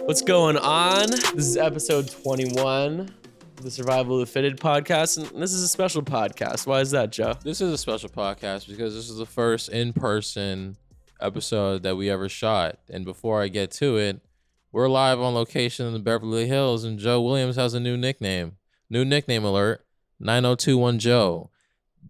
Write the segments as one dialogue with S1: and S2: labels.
S1: What's going on? This is episode 21 of the Survival of the Fitted podcast, and this is a special podcast. Why is that, Joe?
S2: This is a special podcast because this is the first in-person episode that we ever shot. And before I get to it, we're live on location in the Beverly Hills, and Joe Williams has a new nickname. New nickname alert, 9021 Joe.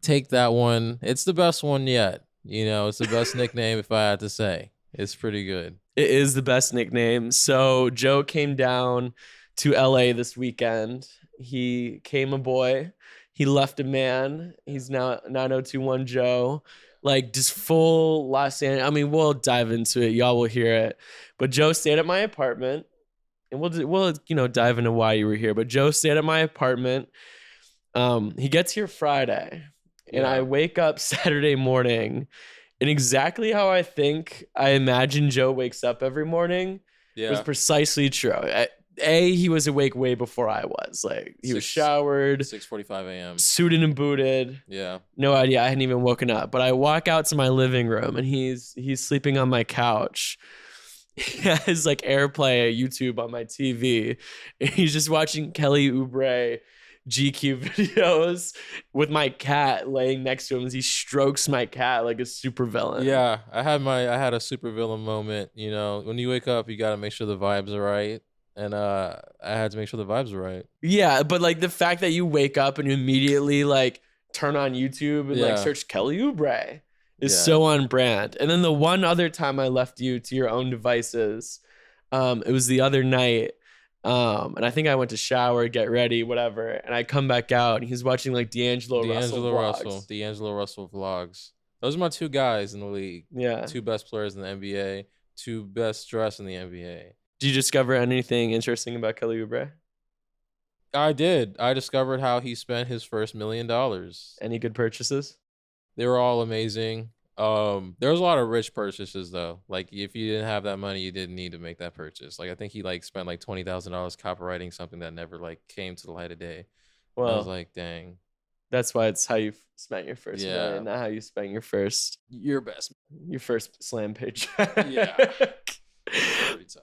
S2: Take that one. It's the best one yet. You know, it's the best nickname if I had to say. It's pretty good.
S1: It is the best nickname. So Joe came down to LA this weekend. He came a boy. He left a man. He's now 9021 Joe. Like just full Los Angeles. I mean, we'll dive into it. Y'all will hear it. But Joe stayed at my apartment. And we'll dive into why you were here. But Joe stayed at my apartment. He gets here Friday. And I wake up Saturday morning. And exactly how I imagine Joe wakes up every morning was precisely true. He was awake way before I was. Like, he was showered.
S2: 6:45 a.m.
S1: Suited and booted.
S2: Yeah.
S1: No idea. I hadn't even woken up. But I walk out to my living room, and he's sleeping on my couch. He has, like, AirPlay YouTube on my TV. And he's just watching Kelly Oubre GQ videos with my cat laying next to him as he strokes my cat like a supervillain.
S2: Yeah, I had a supervillain moment. You know, when you wake up, you got to make sure the vibes are right. And I had to make sure the vibes were right.
S1: Yeah, but like the fact that you wake up and you immediately like turn on YouTube and like search Kelly Oubre is so on brand. And then the one other time I left you to your own devices, it was the other night. And I think I went to shower, get ready, whatever. And I come back out and he's watching like D'Angelo Russell
S2: vlogs. Those are my two guys in the league.
S1: Yeah.
S2: Two best players in the NBA, two best dressed in the NBA.
S1: Did you discover anything interesting about Kelly Oubre?
S2: I did. I discovered how he spent his first $1 million.
S1: Any good purchases?
S2: They were all amazing. There was a lot of rich purchases though. Like if you didn't have that money, you didn't need to make that purchase. Like I think he like spent like $20,000 copywriting something that never like came to the light of day. Well, I was like, dang.
S1: That's why it's how you spent your first million, not how you spent your first slam page.
S2: Yeah. Pretty tough.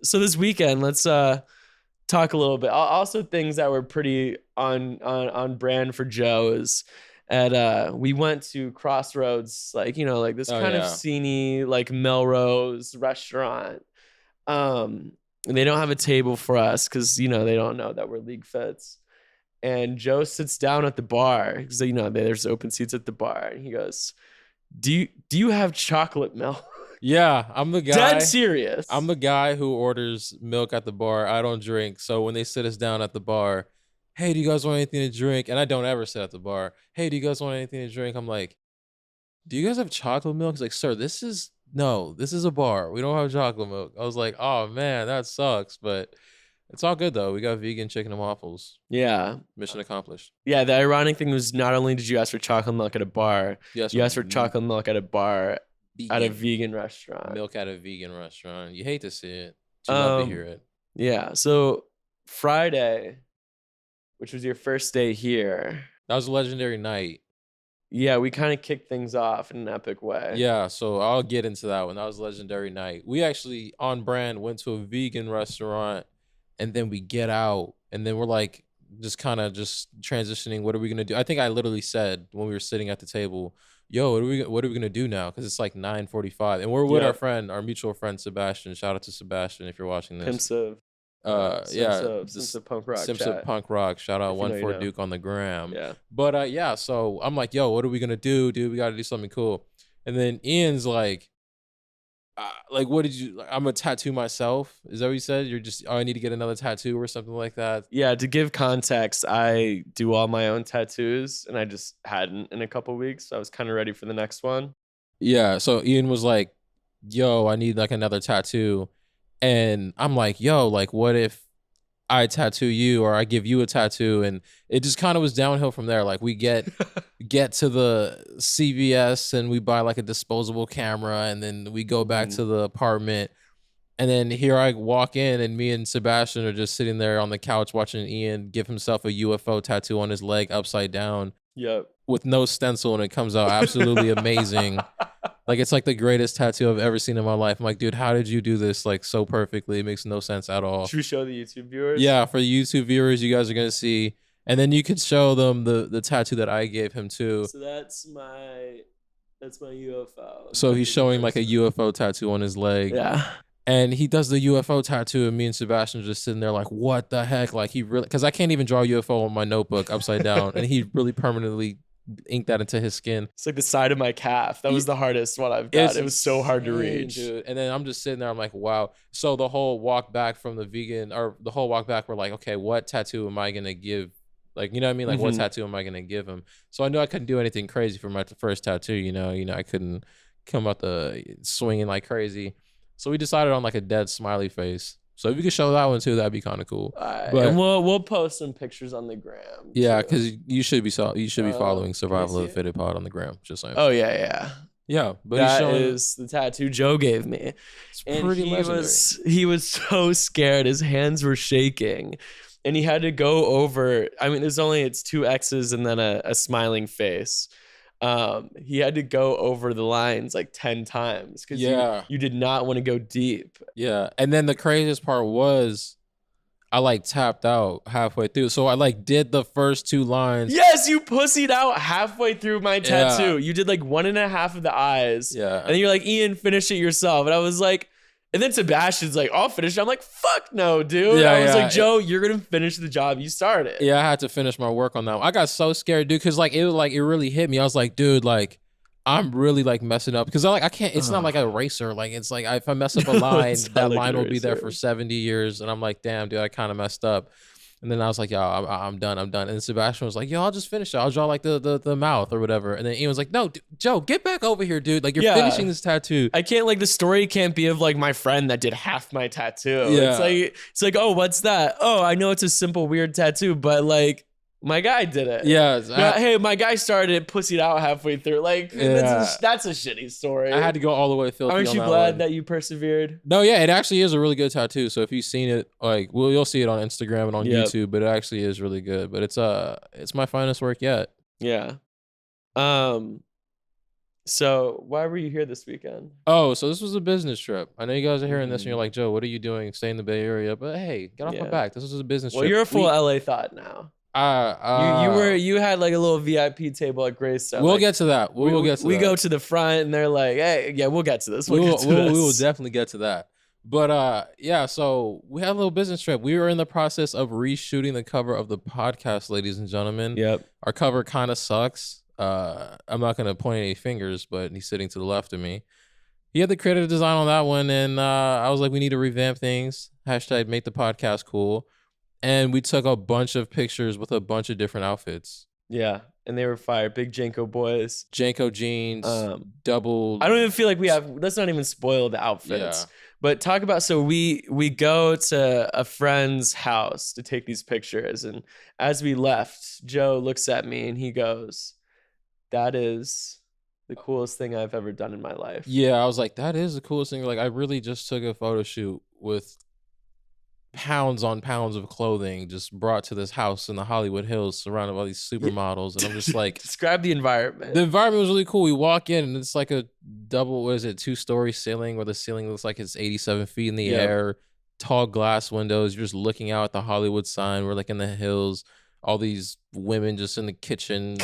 S1: So this weekend, let's talk a little bit. Also things that were pretty on brand for Joe is we went to Crossroads, like, like this kind of sceney, like Melrose restaurant. And they don't have a table for us because, they don't know that we're LeagueFits. And Joe sits down at the bar because, there's open seats at the bar. And he goes, do you have chocolate milk?
S2: Yeah, I'm the guy.
S1: Dead serious.
S2: I'm the guy who orders milk at the bar. I don't drink. So when they sit us down at the bar, hey, do you guys want anything to drink? And I don't ever sit at the bar. Hey, do you guys want anything to drink? I'm like, do you guys have chocolate milk? He's like, sir, this is a bar. We don't have chocolate milk. I was like, oh man, that sucks. But it's all good though. We got vegan chicken and waffles.
S1: Yeah.
S2: Mission accomplished.
S1: Yeah, the ironic thing was not only did you ask for chocolate milk at a bar, you asked for chocolate milk at a bar at a vegan restaurant.
S2: Milk at a vegan restaurant. You hate to see it. You love to hear it.
S1: Yeah. So Friday, which was your first day here.
S2: That was a legendary night.
S1: Yeah, we kind of kicked things off in an epic way.
S2: Yeah, so I'll get into that one. That was a legendary night. We actually, on brand, went to a vegan restaurant, and then we get out, and then we're like, just kind of just transitioning. What are we going to do? I think I literally said when we were sitting at the table, yo, what are we going to do now? Because it's like 9:45, and we're with our mutual friend, Sebastian. Shout out to Sebastian if you're watching this.
S1: Simps of Punk Rock.
S2: Simps of Punk Rock. Shout out 1-4 Duke on the gram.
S1: Yeah.
S2: But so I'm like, yo, what are we gonna do, dude? We gotta do something cool. And then Ian's like, what did you? I'm gonna tattoo myself. Is that what you said? You're just, I need to get another tattoo or something like that.
S1: Yeah. To give context, I do all my own tattoos, and I just hadn't in a couple weeks. So I was kind of ready for the next one.
S2: Yeah. So Ian was like, yo, I need like another tattoo. And I'm like, yo, like, what if I tattoo you or I give you a tattoo? And it just kind of was downhill from there. Like we get to the CVS and we buy like a disposable camera, and then we go back to the apartment. And then here I walk in, and me and Sebastian are just sitting there on the couch watching Ian give himself a UFO tattoo on his leg upside down.
S1: Yep.
S2: With no stencil, and it comes out absolutely amazing. Like, it's like the greatest tattoo I've ever seen in my life. I'm like, dude, how did you do this like so perfectly? It makes no sense at all.
S1: Should we show the YouTube viewers?
S2: Yeah, for the YouTube viewers, you guys are gonna see, and then you could show them the tattoo that I gave him too.
S1: So that's my UFO.
S2: So he's showing like a UFO tattoo on his leg.
S1: Yeah.
S2: And he does the UFO tattoo, and me and Sebastian just sitting there like, what the heck? Like, he really, because I can't even draw UFO on my notebook upside down, and he really permanently inked that into his skin.
S1: It's like the side of my calf. That was the hardest one I've got. It was so hard to reach.
S2: Dude. And then I'm just sitting there, I'm like, wow. So the whole walk back from the vegan, or the whole walk back, we're like, okay, what tattoo am I going to give? Like, you know what I mean? Like, what tattoo am I going to give him? So I knew I couldn't do anything crazy for my first tattoo, you know, I couldn't come out the swinging like crazy. So we decided on like a dead smiley face. So if you could show that one too, that'd be kind of cool.
S1: Right.
S2: But
S1: and we'll post some pictures on the gram.
S2: Yeah, because you should be following Survival of the
S1: it?
S2: Fitted Pod on the gram. Just saying.
S1: Oh yeah.
S2: Yeah, but
S1: that is the tattoo Joe gave me.
S2: It's pretty legendary.
S1: He was so scared. His hands were shaking. And he had to go over, I mean, it's 2 X's and then a smiling face. He had to go over the lines like 10 times because you did not want to go deep.
S2: Yeah. And then the craziest part was I like tapped out halfway through. So I like did the first 2 lines.
S1: Yes, you pussied out halfway through my tattoo. Yeah. You did like 1.5 of the eyes.
S2: Yeah.
S1: And then you're like, Ian, finish it yourself. And I was like, and then Sebastian's like, I'll finish it. I'm like, fuck no, dude.
S2: Yeah,
S1: I was like, Joe, you're going to finish the job you started.
S2: Yeah, I had to finish my work on that. I got so scared, dude, because it really hit me. I was like, dude, like, I'm really like messing up. Because I can't, it's not like a racer. Like, it's like if I mess up a line, that line will be there for 70 years. And I'm like, damn, dude, I kind of messed up. And then I was like, yo, I'm done. And Sebastian was like, yo, I'll just finish it. I'll draw like the mouth or whatever. And then Ian was like, no, dude, Joe, get back over here, dude. Like, you're finishing this tattoo.
S1: I can't, like, the story can't be of like my friend that did half my tattoo.
S2: Yeah.
S1: It's like, oh, what's that? Oh, I know it's a simple, weird tattoo, but like, my guy did it.
S2: Yeah.
S1: Hey, my guy started it, pussied out halfway through. Like, that's a shitty story.
S2: I had to go all the way filthy.
S1: Aren't you glad that you persevered?
S2: No, yeah, it actually is a really good tattoo. So if you've seen it, like, you'll see it on Instagram and on YouTube, but it actually is really good. But it's my finest work yet.
S1: Yeah. So why were you here this weekend?
S2: Oh, so this was a business trip. I know you guys are hearing this and you're like, Joe, what are you doing? Stay in the Bay Area. But hey, get off my back. This was a business trip.
S1: Well, you're a full LA thought now. You had like a little VIP table at Greystone.
S2: We'll get to that. We
S1: go to the front and they're like, hey, yeah, we'll get to this.
S2: We will definitely get to that. But yeah, so we had a little business trip. We were in the process of reshooting the cover of the podcast, ladies and gentlemen.
S1: Yep.
S2: Our cover kind of sucks. I'm not gonna point any fingers, but he's sitting to the left of me. He had the creative design on that one, and I was like, we need to revamp things. # make the podcast cool. And we took a bunch of pictures with a bunch of different outfits.
S1: Yeah, and they were fire. Big Janko boys.
S2: Janko jeans, double.
S1: I don't even feel like we have, let's not even spoil the outfits. Yeah. But talk about, so we go to a friend's house to take these pictures. And as we left, Joe looks at me and he goes, that is the coolest thing I've ever done in my life.
S2: Yeah, I was like, that is the coolest thing. Like, I really just took a photo shoot with pounds on pounds of clothing just brought to this house in the Hollywood Hills surrounded by these supermodels. And I'm just like,
S1: describe the environment.
S2: The environment was really cool. We walk in and it's like a double, 2-story ceiling where the ceiling looks like it's 87 feet in the air, tall glass windows. You're just looking out at the Hollywood sign. We're like in the hills, all these women just in the kitchen.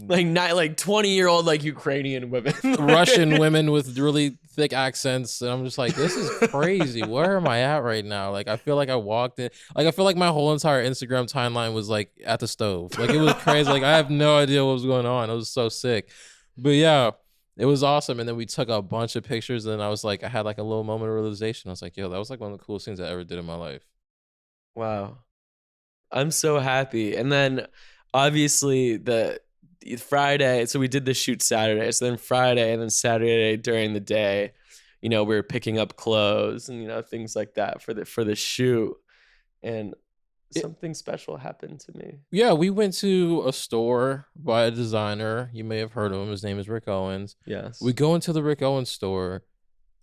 S1: like 20-year-old like Ukrainian women.
S2: Russian women with really thick accents. And I'm just like, this is crazy. Where am I at right now? Like, I feel like I walked in. Like, I feel like my whole entire Instagram timeline was like at the stove. Like, it was crazy. Like, I have no idea what was going on. It was so sick. But yeah, it was awesome. And then we took a bunch of pictures. And I was like, I had like a little moment of realization. I was like, yo, that was like one of the coolest things I ever did in my life.
S1: Wow. I'm so happy. And then obviously the Friday, so we did the shoot Saturday. So then Friday and then Saturday during the day, we were picking up clothes and things like that for the shoot. And something special happened to me. Yeah,
S2: we went to a store by a designer. You may have heard of him. His name is Rick Owens.
S1: Yes.
S2: We go into the Rick Owens store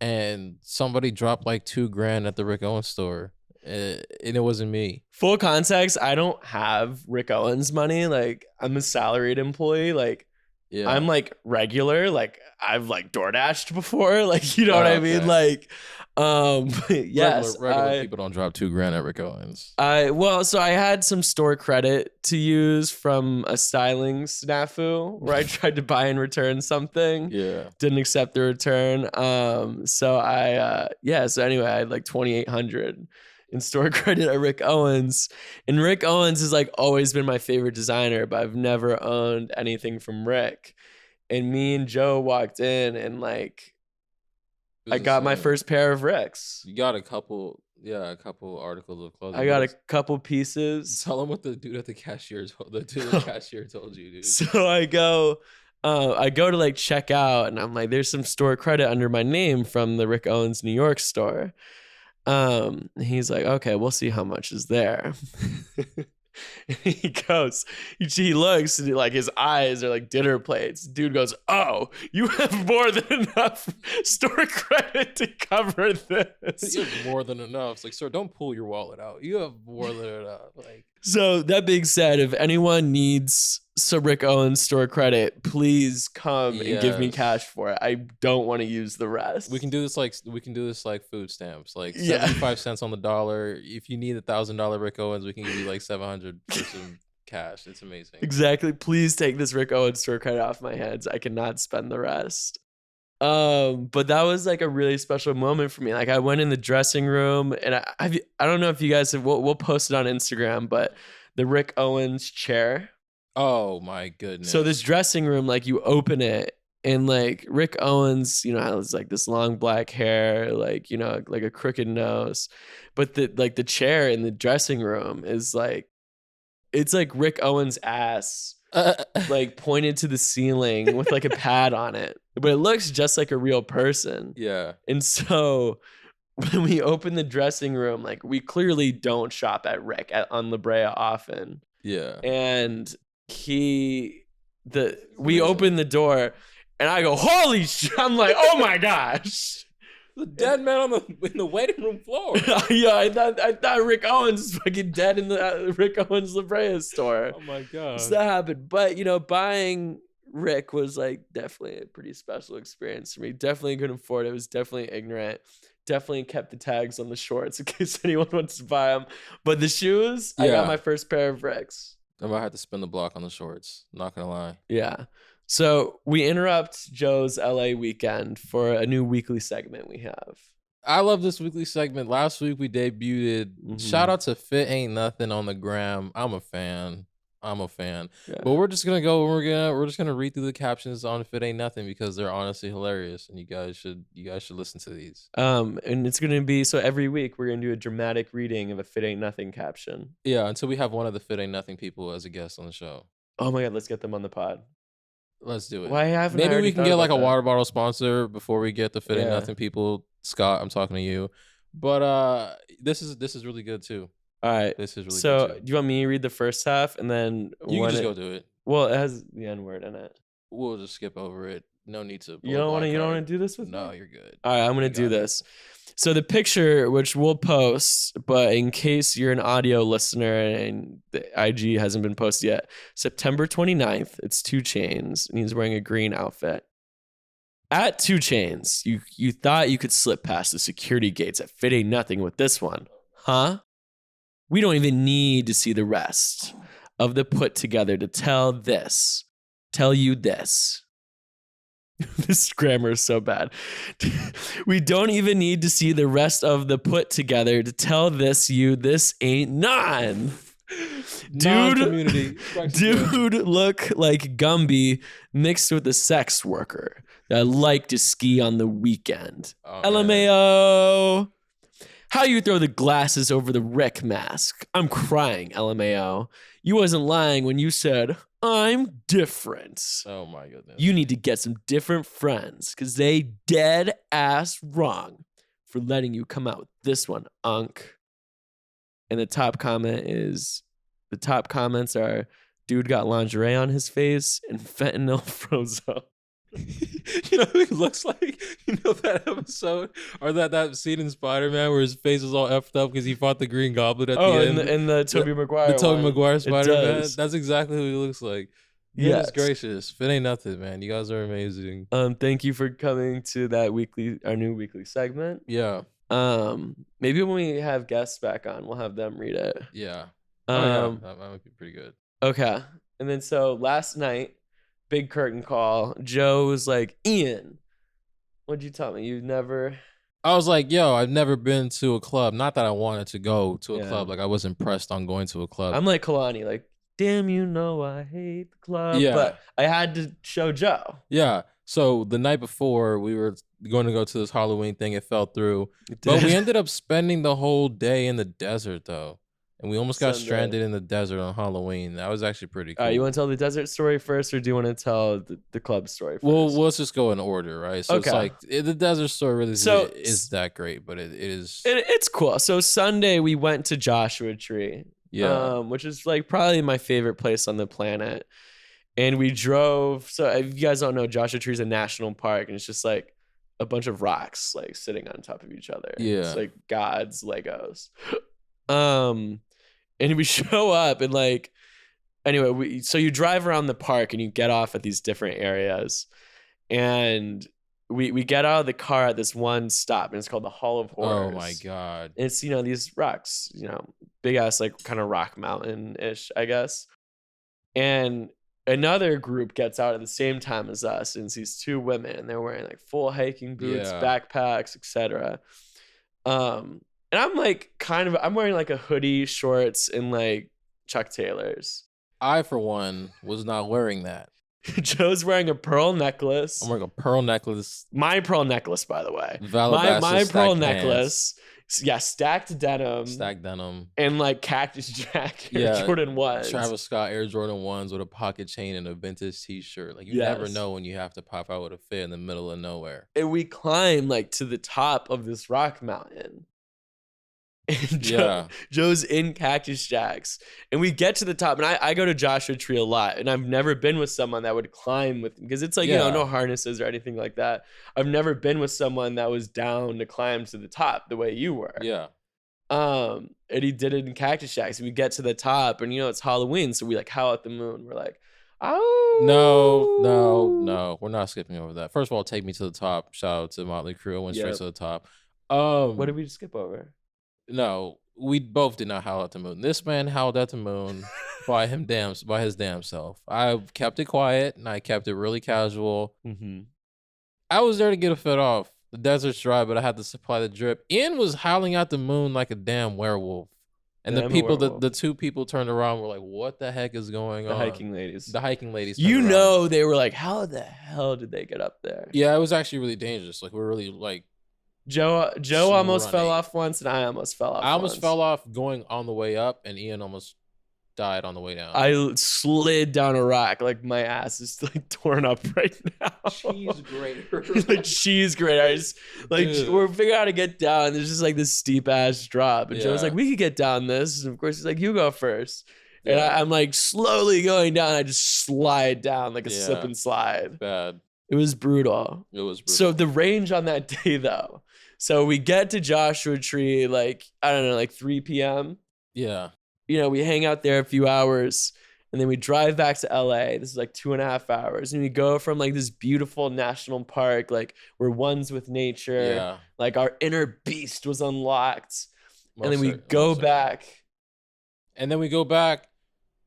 S2: and somebody dropped like $2,000 at the Rick Owens store. And it wasn't me.
S1: Full context, I don't have Rick Owens money. Like, I'm a salaried employee. Like,
S2: Yeah.
S1: I'm like regular, like I've like DoorDashed before, like you know what I mean?
S2: Okay.
S1: Like, yes,
S2: regular people don't drop $2,000 at Rick Owens.
S1: so I had some store credit to use from a styling snafu where I tried to buy and return something.
S2: Yeah.
S1: Didn't accept the return. So anyway, I had like 2,800 in store credit at Rick Owens. And Rick Owens has like always been my favorite designer, but I've never owned anything from Rick. And me and Joe walked in and like I got my first pair of Ricks.
S2: You got a couple articles of clothing.
S1: I got a couple pieces.
S2: Tell them what the dude at the cashier told you, dude.
S1: So I go to like check out and I'm like, there's some store credit under my name from the Rick Owens New York store. He's like, okay, we'll see how much is there. He goes, he looks and like his eyes are like dinner plates. Dude goes, oh, you have more than enough store credit to cover this.
S2: You have more than enough. It's like, sir, don't pull your wallet out. You have more than enough. Like,
S1: so that being said, if anyone needs some Rick Owens store credit, please come and give me cash for it. I don't want to use the rest.
S2: We can do this like food stamps, like 75 cents on the dollar. If you need $1,000 Rick Owens, we can give you like 700 for some cash. It's amazing.
S1: Exactly. Please take this Rick Owens store credit off my hands. I cannot spend the rest. But that was like a really special moment for me. Like I went in the dressing room and I don't know if you guys have, we'll post it on Instagram, but the Rick Owens chair.
S2: Oh my goodness.
S1: So this dressing room, like you open it and like Rick Owens, you know, has like this long black hair, like, you know, like a crooked nose, but the chair in the dressing room is like, it's like Rick Owens' ass like pointed to the ceiling with like a pad on it, but it looks just like a real person.
S2: Yeah.
S1: And so when we open the dressing room, like we clearly don't shop at Rick on La Brea often.
S2: Yeah.
S1: And we open the door and I go, holy shit. I'm like, oh my gosh.
S2: The dead man in the waiting room floor.
S1: Yeah, I thought Rick Owens was fucking dead in the Rick Owens La Brea store.
S2: Oh my god.
S1: So that happened. But you know, buying Rick was like definitely a pretty special experience for me. Definitely couldn't afford it. It was definitely ignorant. Definitely kept the tags on the shorts in case anyone wants to buy them. But the shoes, I got my first pair of Ricks.
S2: I might have to spin the block on the shorts. Not gonna lie.
S1: Yeah. So we interrupt Joe's LA weekend for a new weekly segment we have.
S2: I love this weekly segment. Last week we debuted. Shout out to Fit Ain't Nothing on the gram. I'm a fan. Yeah. But we're just gonna go. We're just gonna read through the captions on Fit Ain't Nothing because they're honestly hilarious, and you guys should listen to these.
S1: And it's gonna be so every week we're gonna do a dramatic reading of a Fit Ain't Nothing caption.
S2: Yeah, until we have one of the Fit Ain't Nothing people as a guest on the show.
S1: Oh my god, let's get them on the pod.
S2: Let's do it.
S1: Why haven't
S2: Maybe we can get like a
S1: that?
S2: water bottle sponsor before we get the Fit Ain't Nothing people. Scott, I'm talking to you. But this is really good too.
S1: All right.
S2: This is really
S1: so
S2: good too.
S1: Do you want me to read the first half and then
S2: you can just go do it?
S1: Well, it has the N word in it.
S2: We'll just skip over it. No need to.
S1: You don't want to do this with me?
S2: No, you're good.
S1: All right, I'm gonna do this. So the picture, which we'll post, but in case you're an audio listener and the IG hasn't been posted yet, September 29th, it's 2 Chainz, and he's wearing a green outfit. At 2 Chainz, you thought you could slip past the security gates at Fit Ain't Nothing with this one, huh? We don't even need to see the rest of the put together to tell you this. This grammar is so bad. We don't even need to see the rest of the put together to tell this ain't none. Dude look like Gumby mixed with a sex worker that like to ski on the weekend. LMAO. How you throw the glasses over the Rick mask? I'm crying, LMAO. You wasn't lying when you said, I'm different.
S2: Oh my goodness.
S1: You need to get some different friends because they dead ass wrong for letting you come out with this one, Unk. And the top comments are, dude got lingerie on his face and fentanyl froze up.
S2: You know who he looks like? You know that episode or that scene in Spider-Man where his face was all effed up because he fought the Green Goblin at the end?
S1: In the Tobey Maguire.
S2: The Tobey Maguire Spider-Man. That's exactly who he looks like. Goodness gracious. If it ain't nothing, man. You guys are amazing.
S1: Thank you for coming to our new weekly segment.
S2: Yeah.
S1: Maybe when we have guests back on, we'll have them read it.
S2: Yeah. Yeah. That might be pretty good.
S1: Okay. And then so last night, big curtain call. Joe was like, Ian, what'd you tell me? You've never...
S2: I was like, yo, I've never been to a club. Not that I wanted to go to a club. Like, I wasn't pressed on going to a club.
S1: I'm like Kalani, like, damn, you know I hate the club.
S2: Yeah.
S1: But I had to show Joe.
S2: Yeah. So the night before, we were going to go to this Halloween thing. It fell through. But we ended up spending the whole day in the desert, though. And we almost got stranded in the desert on Halloween. That was actually pretty cool.
S1: You want to tell the desert story first, or do you want to tell the club story first?
S2: Well, let's just go in order, right? So it's like the desert story really is that great, but it is...
S1: It's cool. So Sunday, we went to Joshua Tree.
S2: Yeah.
S1: Which is like probably my favorite place on the planet. And we drove. So if you guys don't know, Joshua Tree is a national park, and it's just like a bunch of rocks like sitting on top of each other.
S2: Yeah.
S1: It's like God's Legos. And we show up and like, anyway, so you drive around the park and you get off at these different areas, and we get out of the car at this one stop, and it's called the Hall of Horrors.
S2: Oh my God.
S1: It's, these rocks, big ass, like kind of rock mountain-ish, I guess. And another group gets out at the same time as us, and it's these two women, and they're wearing like full hiking boots, backpacks, etc. And I'm like I'm wearing like a hoodie, shorts, and like Chuck Taylors.
S2: I, for one, was not wearing that.
S1: Joe's wearing a pearl necklace.
S2: I'm wearing a pearl necklace.
S1: My pearl necklace, by the way. My pearl necklace. Yeah, stacked denim. And like Cactus Jack Air Jordan 1s.
S2: Travis Scott Air Jordan 1s with a pocket chain and a vintage t-shirt. Like, you never know when you have to pop out with a fit in the middle of nowhere.
S1: And we climb like to the top of this rock mountain. And Joe's in Cactus Jacks, and we get to the top, and I go to Joshua Tree a lot, and I've never been with someone that would climb with, because it's like, no harnesses or anything like that. I've never been with someone that was down to climb to the top the way you were.
S2: Yeah.
S1: And he did it in Cactus Jacks. We get to the top, and it's Halloween, so we like howl at the moon. We're like, oh.
S2: No. We're not skipping over that. First of all, Take Me to the Top. Shout out to Motley Crue. I went straight to the top.
S1: What did we skip over?
S2: No, we both did not howl at the moon. This man howled at the moon by his damn self. I kept it quiet, and I kept it really casual.
S1: Mm-hmm.
S2: I was there to get a fit off. The desert's dry, but I had to supply the drip. Ian was howling at the moon like a damn werewolf. And the two people turned around, were like, what the heck is going on?
S1: The hiking ladies.
S2: They
S1: were like, how the hell did they get up there?
S2: Yeah, it was actually really dangerous. Like, we're really like...
S1: Joe almost fell off once, and I almost fell off.
S2: I almost fell off going on the way up, and Ian almost died on the way down.
S1: I slid down a rock. Like, my ass is like torn up right now.
S2: Cheese grater.
S1: Like cheese grater. I just like we're figuring out how to get down. There's just like this steep ass drop, and Joe's like, we could get down this, and of course he's like, you go first. And I'm like slowly going down. I just slide down like a slip and slide.
S2: Bad.
S1: It was brutal. So the range on that day, though. So we get to Joshua Tree, like, I don't know, like 3 p.m.
S2: Yeah.
S1: We hang out there a few hours, and then we drive back to LA. This is like 2.5 hours. And we go from like this beautiful national park, like we're ones with nature.
S2: Yeah.
S1: Like our inner beast was unlocked. And then we go back.
S2: And then we go back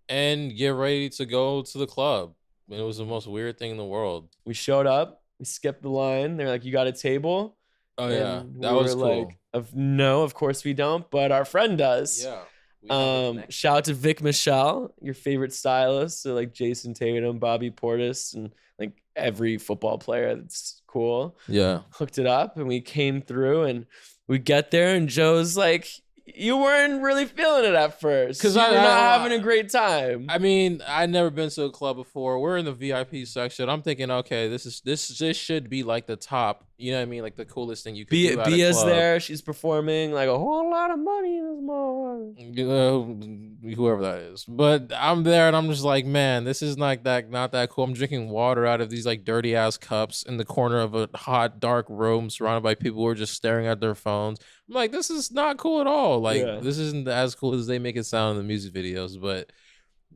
S2: and get ready to go to the club. And it was the most weird thing in the world.
S1: We showed up. We skipped the line. They're like, you got a table?
S2: Oh, yeah. That was cool.
S1: Like, no, of course we don't, but our friend does.
S2: Yeah.
S1: Shout out to Vic Michelle, your favorite stylist. So like Jason Tatum, Bobby Portis, and like every football player that's cool.
S2: Yeah.
S1: Hooked it up, and we came through, and we get there, and Joe's like, you weren't really feeling it at first. Because you're not having a great time.
S2: I mean, I'd never been to a club before. We're in the VIP section. I'm thinking, okay, this should be like the top. You know what I mean? Like the coolest thing you could do at a club.
S1: Bia's there. She's performing like a whole lot of money in this morning.
S2: Whoever that is. But I'm there, and I'm just like, man, this is not that cool. I'm drinking water out of these like dirty ass cups in the corner of a hot, dark room surrounded by people who are just staring at their phones. I'm like, this is not cool at all. Like, this isn't as cool as they make it sound in the music videos. But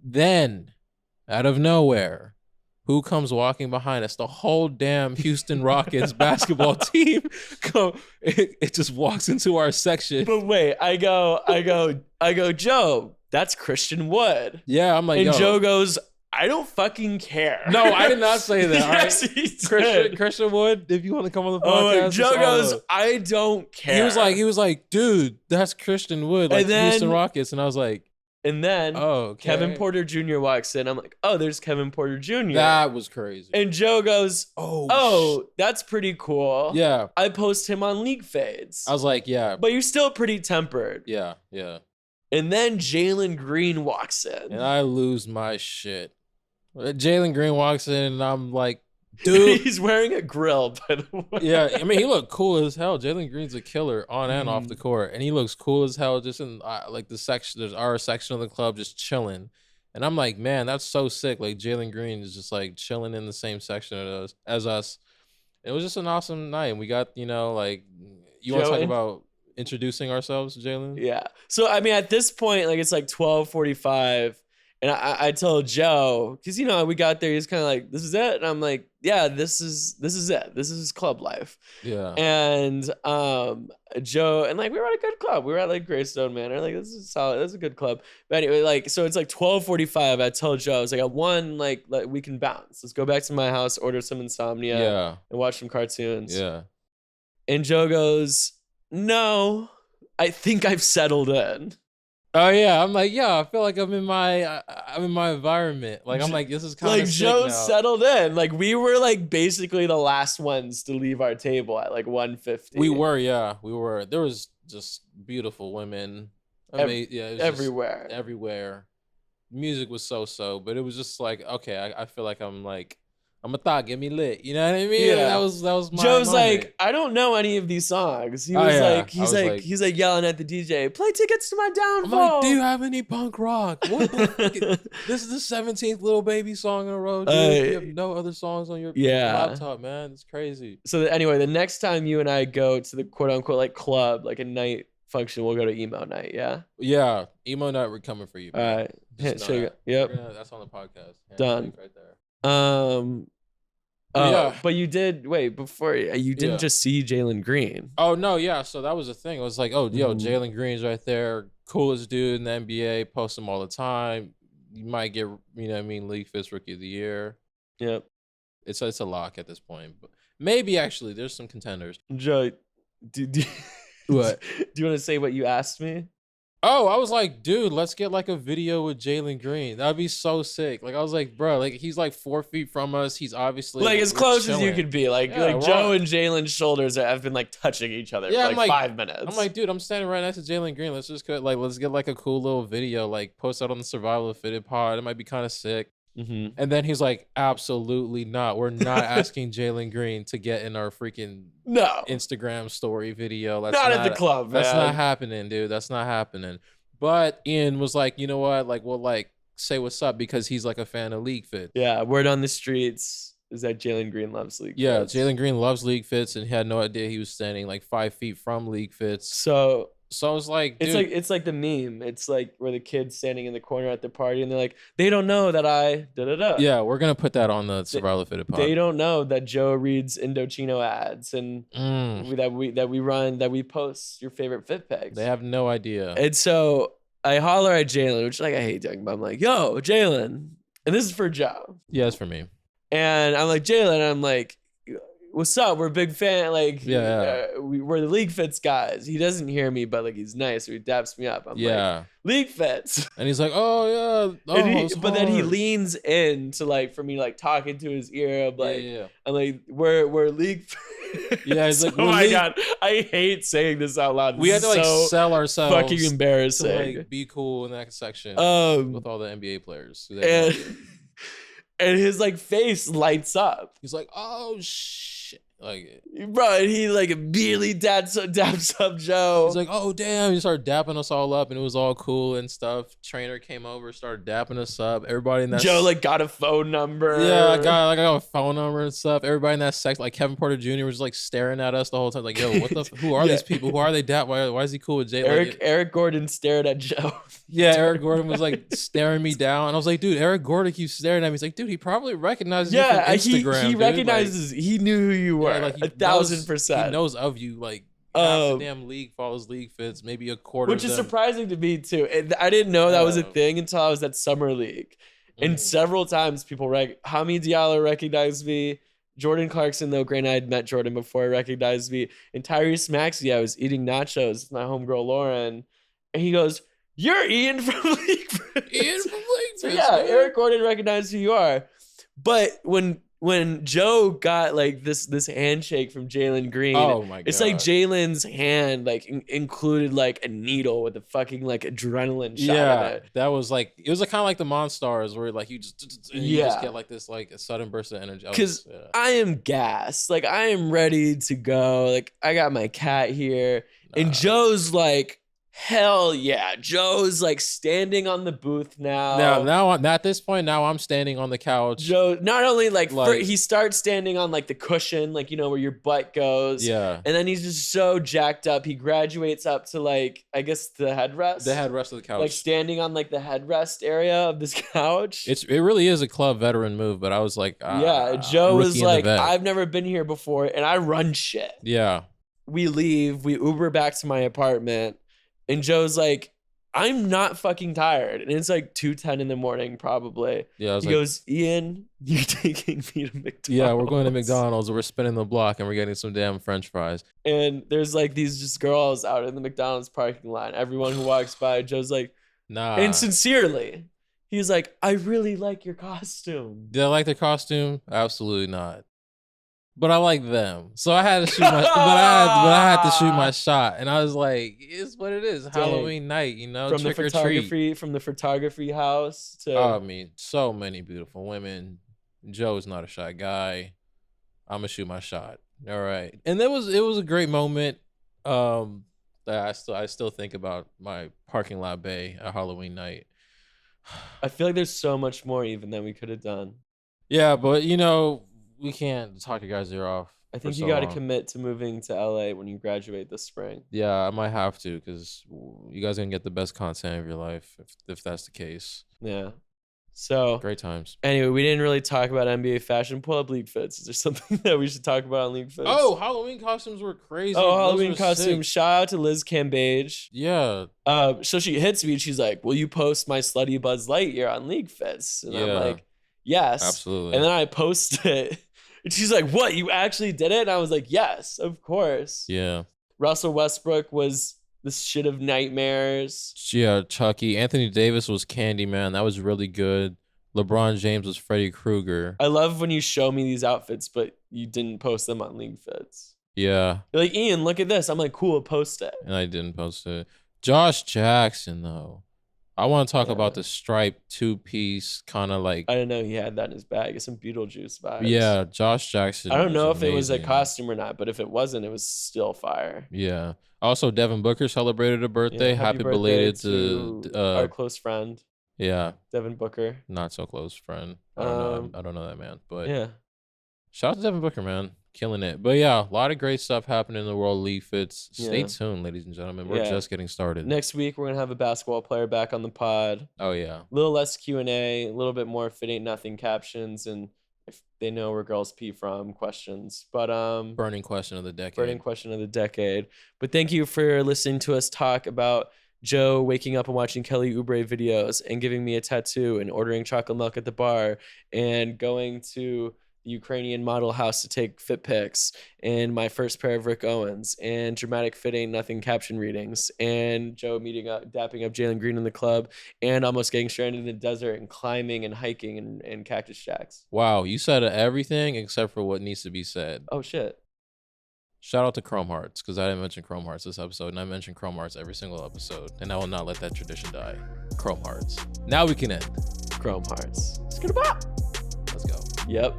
S2: then out of nowhere, who comes walking behind us? The whole damn Houston Rockets basketball team. It just walks into our section.
S1: But wait, I go, Joe, that's Christian Wood.
S2: Yeah, I'm like,
S1: and
S2: yo.
S1: Joe goes, I don't fucking care.
S2: No, I did not say that.
S1: Yes,
S2: all right?
S1: he did.
S2: Christian Wood, if you want to come on the
S1: Oh,
S2: podcast.
S1: Joe goes, I don't care.
S2: He was like, dude, that's Christian Wood, like the Houston Rockets. And I was like,
S1: and then
S2: oh, okay.
S1: Kevin Porter Jr. walks in. I'm like, oh, there's Kevin Porter Jr.
S2: That was crazy.
S1: And Joe goes, oh, that's pretty cool.
S2: Yeah.
S1: I post him on LeagueFits.
S2: I was like, yeah.
S1: But you're still pretty tempered.
S2: Yeah, yeah.
S1: And then Jalen Green walks in.
S2: And I lose my shit. Jalen Green walks in and I'm like, dude.
S1: He's wearing a grill, by the way.
S2: Yeah, I mean, he looked cool as hell. Jalen Green's a killer on and off the court. And he looks cool as hell just in like the section. There's our section of the club just chilling. And I'm like, man, that's so sick. Like Jalen Green is just like chilling in the same section as us. It was just an awesome night. And we got, like, you want to talk about introducing ourselves, Jalen?
S1: Yeah. So, I mean, at this point, like, it's like 12:45. And I told Joe, because, we got there, he's kind of like, this is it? And I'm like, yeah, this is it. This is club life.
S2: Yeah.
S1: And Joe, and like, we were at a good club. We were at like Greystone Manor. Like, this is solid. That's a good club. But anyway, like, so it's like 12:45. I told Joe, I was like, at 1, like we can bounce. Let's go back to my house, order some insomnia, and watch some cartoons.
S2: Yeah.
S1: And Joe goes, no, I think I've settled in.
S2: Oh yeah, I'm like, I feel like I'm in my environment. Like I'm like, this is kind of
S1: like Joe settled in. Like we were like basically the last ones to leave our table at like 1:50.
S2: We were. There was just beautiful women.
S1: Everywhere.
S2: Everywhere. Music was so, but it was just like, okay, I feel like I'm a thought, get me lit. You know what I mean?
S1: Yeah.
S2: That was my
S1: Joe's
S2: moment.
S1: like, I don't know any of these songs. He was he's like yelling at the DJ, play Tickets to My Downfall.
S2: I'm like, do you have any punk rock? What the fuck? This is the 17th Lil Baby song in a row, dude. You have no other songs on your laptop, man. It's crazy.
S1: So anyway, the next time you and I go to the quote unquote like club, like a night function, we'll go to emo night. Yeah.
S2: Yeah, emo night. We're coming for you.
S1: All right. Yep.
S2: That's on the podcast.
S1: Done.
S2: Right there.
S1: But you did before you didn't just see Jalen Green.
S2: Oh no, yeah. So that was the thing. It was like, Jalen Green's right there, coolest dude in the NBA. Post him all the time. You might get, LeagueFits Rookie of the Year.
S1: Yep.
S2: It's a lock at this point, but maybe actually there's some contenders.
S1: Joe,
S2: what?
S1: Do you want to say what you asked me?
S2: Oh, I was like, dude, let's get like a video with Jalen Green. That'd be so sick. Like I was like, bro, like he's like 4 feet from us. He's obviously
S1: like as close as you could be. Like Joe and Jalen's shoulders have been like touching each other for like 5 minutes.
S2: I'm like, dude, I'm standing right next to Jalen Green. Let's just let's get like a cool little video, like post out on the Survival of Fitted pod. It might be kind of sick.
S1: Mm-hmm.
S2: And then he's like, absolutely not. We're not asking Jalen Green to get in our freaking Instagram story video. That's
S1: not at the club, man.
S2: That's not happening, dude. That's not happening. But Ian was like, you know what? Like, we'll like say what's up because he's like a fan of LeagueFits.
S1: Yeah, word on the streets is that Jalen Green loves LeagueFits.
S2: Yeah, Jalen Green loves LeagueFits and he had no idea he was standing like 5 feet from LeagueFits.
S1: So
S2: it's like, dude,
S1: it's like the meme. It's like where the kid's standing in the corner at the party and they're like, they don't know that I da-da-da.
S2: Yeah, we're gonna put that on the Survival of Fitted pod.
S1: They don't know that Joe reads Indochino ads and that we post your favorite fit pics.
S2: They have no idea.
S1: And so I holler at Jalen, which like I hate doing, but I'm like, yo, Jalen. And this is for Joe.
S2: Yeah, it's for me.
S1: And I'm like, Jalen, I'm like, what's up? We're a big fan. Like, we're the LeagueFits guys. He doesn't hear me, but like he's nice. So he daps me up. I'm like, LeagueFits.
S2: And he's like, oh yeah.
S1: But then he leans in to like for me like talking to his ear. I'm like, I'm like, we're LeagueFits.
S2: Yeah, he's like,
S1: oh my god, I hate saying this out loud.
S2: We had to like sell ourselves.
S1: Fucking embarrassing.
S2: To, like, be cool in that section with all the NBA players.
S1: And his like face lights up.
S2: He's like, oh shit. Like,
S1: bro, and he like immediately daps up Joe.
S2: he's like, oh damn, he started dapping us all up, and it was all cool and stuff. Trainer came over, started dapping us up. Everybody in that
S1: Joe like got a phone number.
S2: yeah, I got a phone number and stuff. Everybody in that section, like Kevin Porter Jr. was like staring at us the whole time, like, yo, what the who are these people? Who are they? Why is he cool with Jay?
S1: Eric Gordon stared at Joe.
S2: Yeah, Eric Gordon was like staring me down, and I was like, dude, Eric Gordon keeps staring at me. He's like, dude, he probably recognizes you from Instagram.
S1: He recognizes. He knew who you were.
S2: Like
S1: 1,000%.
S2: He knows of you. Like half the damn league follows LeagueFits, maybe a quarter.
S1: Which is surprising to me too. I didn't know that was a thing until I was at Summer League, and several times people Hamid Diallo recognized me. Jordan Clarkson, though, granted I'd met Jordan before, recognized me. And Tyrese Maxey, I was eating nachos with my homegirl Lauren, and he goes, "You're Ian from LeagueFits."
S2: Ian from LeagueFits.
S1: So yeah, man. Eric Gordon recognized who you are. But when Joe got like this handshake from Jalen Green,
S2: oh my god,
S1: it's like Jalen's hand like included like a needle with a fucking like adrenaline shot in it.
S2: That was like, it was like kind of like the Monstars where like you just get like this like a sudden burst of energy.
S1: Because I am gassed, like I am ready to go. Like I got my cat here, and Joe's like, hell yeah. Joe's like standing on the booth now.
S2: Now at this point, now I'm standing on the couch.
S1: Joe not only he starts standing on like the cushion, like, you know, where your butt goes.
S2: Yeah.
S1: And then he's just so jacked up. He graduates up to like, I guess the headrest.
S2: The headrest of the couch.
S1: Like standing on like the headrest area of this couch.
S2: It really is a club veteran move, but I was like,
S1: yeah, Joe was like, I've never been here before and I run shit.
S2: Yeah.
S1: We leave, we Uber back to my apartment. And Joe's like, I'm not fucking tired. And it's like 2:10 in the morning, probably.
S2: Yeah,
S1: he goes, Ian, you're taking me to McDonald's.
S2: Yeah, we're going to McDonald's. We're spinning the block and we're getting some damn French fries.
S1: And there's like these just girls out in the McDonald's parking lot. Everyone who walks by, Joe's like,
S2: nah.
S1: And sincerely, he's like, I really like your costume.
S2: Did I like their costume? Absolutely not. But I like them, so I had to shoot my. but I had to shoot my shot, and I was like, "It's what it is. Dang. Halloween night, you know,
S1: from
S2: trick
S1: the photography, from the photography house to.
S2: I mean, so many beautiful women. Joe's not a shy guy. I'm gonna shoot my shot. All right, and it was a great moment. That I still think about my parking lot bay at Halloween night.
S1: I feel like there's so much more even than we could have done.
S2: Yeah, but you know. We can't talk you guys' ear off.
S1: I think you got to commit to moving to LA when you graduate this spring.
S2: Yeah, I might have to because you guys are going to get the best content of your life if that's the case.
S1: Yeah. So.
S2: Great times.
S1: Anyway, we didn't really talk about NBA fashion. Pull up LeagueFits. Is there something that we should talk about on LeagueFits?
S2: Oh, Halloween costumes were crazy.
S1: Oh, Halloween costumes. Shout out to Liz Cambage.
S2: Yeah.
S1: So she hits me and she's like, will you post my slutty Buzz Lightyear on LeagueFits? And I'm like, yes.
S2: Absolutely.
S1: And then I post it. And she's like, what? You actually did it? And I was like, yes, of course.
S2: Yeah.
S1: Russell Westbrook was the shit of nightmares.
S2: Yeah, Chucky. Anthony Davis was Candyman. That was really good. LeBron James was Freddy Krueger.
S1: I love when you show me these outfits, but you didn't post them on LeagueFits.
S2: Yeah.
S1: You're like, Ian, look at this. I'm like, cool, post it.
S2: And I didn't post it. Josh Jackson, though. I want to talk about the striped two-piece kind of like.
S1: I didn't know he had that in his bag. It's some Beetlejuice vibes.
S2: Yeah, Josh Jackson.
S1: I don't know if it was a costume or not, but if it wasn't, it was still fire.
S2: Yeah. Also, Devin Booker celebrated a birthday.
S1: Yeah,
S2: happy belated to
S1: our close friend.
S2: Yeah.
S1: Devin Booker.
S2: Not so close friend. I don't know that man, but
S1: yeah.
S2: Shout out to Devin Booker, man. Killing it. But yeah, a lot of great stuff happening in the world of LeagueFits. Stay tuned, ladies and gentlemen. We're just getting started.
S1: Next week, we're going to have a basketball player back on the pod.
S2: Oh, yeah.
S1: A little less Q&A, a little bit more if it ain't nothing captions, and if they know where girls pee from questions. But
S2: burning question of the decade.
S1: Burning question of the decade. But thank you for listening to us talk about Joe waking up and watching Kelly Oubre videos and giving me a tattoo and ordering chocolate milk at the bar and going to the Ukrainian model house to take fit pics and my first pair of Rick Owens and dramatic fit ain't nothing caption readings and Joe dapping up Jalen Green in the club and almost getting stranded in the desert and climbing and hiking and Cactus Jacks.
S2: Wow, you said everything except for what needs to be said.
S1: Oh shit.
S2: Shout out to Chrome Hearts, because I didn't mention Chrome Hearts this episode, and I mention Chrome Hearts every single episode, and I will not let that tradition die. Chrome Hearts. Now we can end.
S1: Chrome Hearts.
S2: Let's go.
S1: Yep.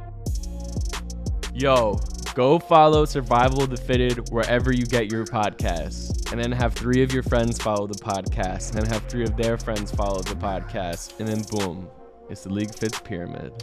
S1: Yo, Go follow Survival of the Fitted wherever you get your podcasts, and then have 3 of your friends follow the podcast, and then have 3 of their friends follow the podcast, and then boom, it's the LeagueFits pyramid.